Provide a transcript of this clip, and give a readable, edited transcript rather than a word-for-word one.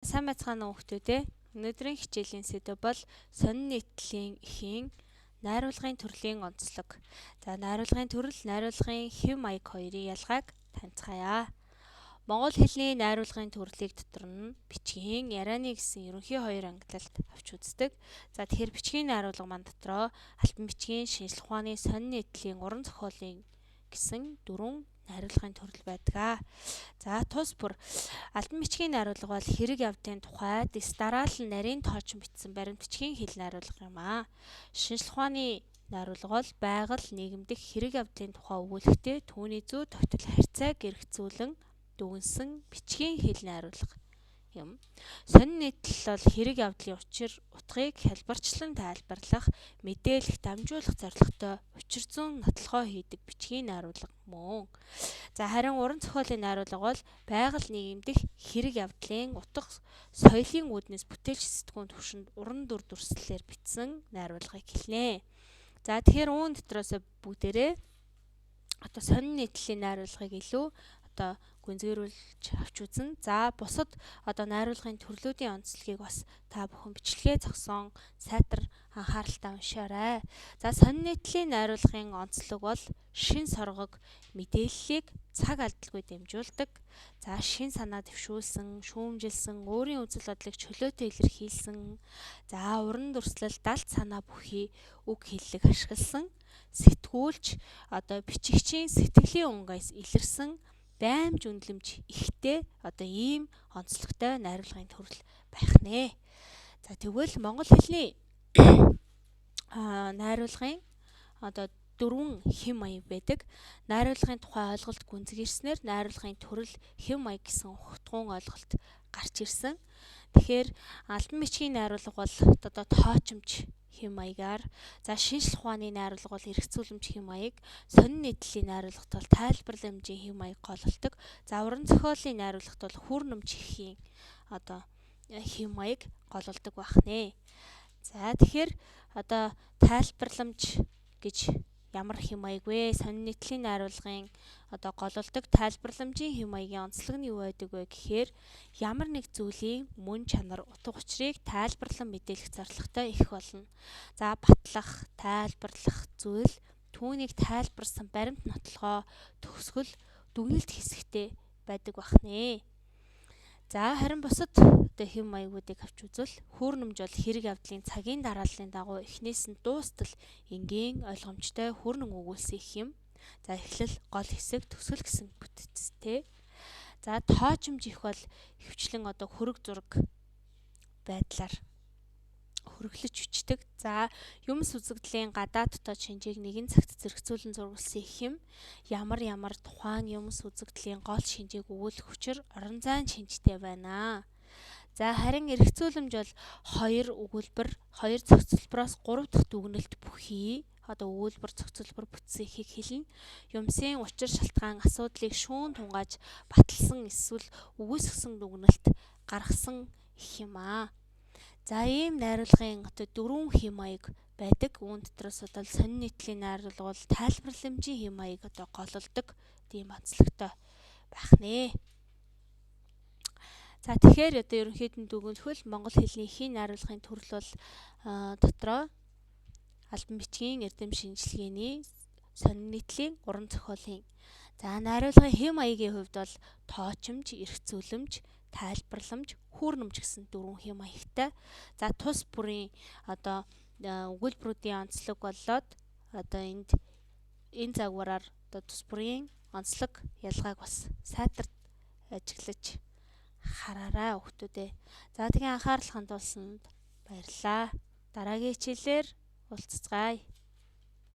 Сайн байцгаана уу хүүхдүүдээ. Өнөөдрийн хичээлийн сэдэв бол сонин нийтлэлийн эхийн найруулгын төрлийн онцлог. За найруулгын төрөл, найруулгын хэв маяг хоёрын ялгааг танилцгаая. Монгол хэлний найруулгын төрлийг дотор нь бичгийн, ярианы гэсэн ерөнхий хоёр ангилалд авч үздэг. За тэгэхээр бичгийн найруулга маань дотроо альбан бичгийн, шинжлэх ухааны, сонин нийтлэлийн, уран зохиолын гэсэн дөрвөн найруулгын төрөл байдаг. За тус бүр альбан бичгийн найруулга бол хэрэг явдлын тухай дараалал нарийн тоочин бичсэн баримт бичгийн хэл найруулга юм аа. Шинжлэх ухааны найруулга бол байгаль нийгэм дэх хэрэг явдлын тухай өгүүлэхдээ түүний зүй тогтол харьцааг эргцүүлэн дүгнсэн бичгийн хэл найруулга юм. Сонин нийтлэл бол хэрэг явдлын учир утгыг хялбарчлан тайлбарлах, мэдээлэх, дамжуулах зорилготой учир зүйн нотолгоо хийдэг бичгийн найруулга мөн. За харин уран зохиолын найруулга бол байгаль нийгэм дэх хэрэг явдлын утга соёлын үүднээс бүтээлч сэтгүүн түвшинд уран дүр дүрслэлээр бичсэн найруулгыг хэлнэ. За тэгэхээр үүн дотроос бүгдээрээ сонин нийтлэлийн найруулгыг илүү гүнзгийрүүлж авч үзнэ. За бусад найруулгын төрлүүдийн онцлогийг бас та бүхэн бичлэгээ зогсоон сайтар анхааралтай уншаарай. За сонин нийтлэлийн найруулгын онцлог бол шин соргог мэдээллийг цаг алдалгүй дамжуулдаг. За шин санаа дэвшүүлсэн, шүүмжилсэн, өөрийн үзэл бодлыг чөлөөтэй илэрхийлсэн. За уран дүрслэл, далд санаа бүхий үг хэллэг ашигласан, сэтгүүлч бичигчийн сэтгэлийн унгаас илэрсэн даймж үнэлэмж ихтэй ийм онцлогтой найруулгын төрөл байх нэ. За тэгвэл монгол хэлний найруулгын дөрвөн хэв маяг байдаг. Найруулгын тухай ойлголт гүнзгийрснээр найруулгын төрөл, хэв маяг гэсэн ухтгун ойлголт гарч ирсэн. Тэгэхээр альбан бичгийн найруулга бол тоочмж хэв маягаар, за шинжлэх ухааны найруулга бол эргцүүлэмж хэв маяг, сонин нийтлэлийн найруулгад бол тайлбарламжийн хэв маяг гололдог. За уран зохиолын найруулгад бол хүрнэмж эхийн хэв маяг гололдог байх нэ. За тэгэхээр тайлбарламж гэж ямар хэв маяг вэ? Сонин нийтлэлийн найруулгын гололдог тайлбарламжийн хэв маягийн онцлог нь юу байдаг вэ гэхээр ямар нэг зүйлийн мөн чанар, утга учирыг тайлбарлан мэдээлэх зорилготой их болно. За батлах, тайлбарлах зүйл түүнийг тайлбарсан баримт нотлогоо төгсгөл дүгнэлт хэсэгтээ байдаг бах нэ. За харин бусад хэв маягуудыг авч үзвэл хүрнэмж бол хэрэг явдлын цагийн дарааллын дагуу эхнээс нь дуустал энгийн ойлгомжтой хүрнэн өгүүлсэн их юм. За эхлэл, гол хэсэг, төгсгөл гэсэн бүтцтэй. За тоочмж их бол хөвчлэн хөрөг зураг байдлаар хөрөглөж бичдэг. За юмс үзэгдлийн гадаад дотоод шинжийг нэгэн цагт зэрэгцүүлэн зурвалсан их юм. Ямар тухайн юмс үзэгдлийн гол шинжийг өгүүлэх хүчир орон зайн шинжтэй байна. За харин эргцүүлэмж бол хоёр өгүүлбэр, хоёр зохицолбороос 3 дахь дүгнэлт бүхий өгүүлбэр, зохицолбор бүтсэн ихийг хэлнэ. Юмсын учир шалтгаан, асуудлыг шүүн тунгааж баталсан эсвэл үгүйсгэсэн дүгнэлт гаргасан их юм аа. За ийм найруулгын дөрвөн хэв маяг байдаг. Үүн дотроос сонин нийтлэлийн найруулга бол тайлбарламжийн хэв маяг гололдог тийм онцлогтой байх нэ. За тэгэхээр ерөнхийд нь дүгнэлбэл монгол хэлний эхийн найруулгын төрөл бол дотроо альбан бичгийн, эрдэм шинжилгээний, сонин нийтлэлийн, уран зохиолын. За найруулгын хэв маягийн хувьд бол тоочмж, эргцүүлэмж, тайлбарламж, хүрнэмж гэсэн дөрвөн хэв маягтай. За тус бүрийн өгүүлбэрүүдийн онцлог болоод энэ загвараар тус бүрийн онцлог ялгааг бас сайтар ажиглаж хараарай хүүхдүүдээ. За тэгээ анхаарал хандуулсанд баярлалаа. Дараагийн хичээлээр уулзцгаая.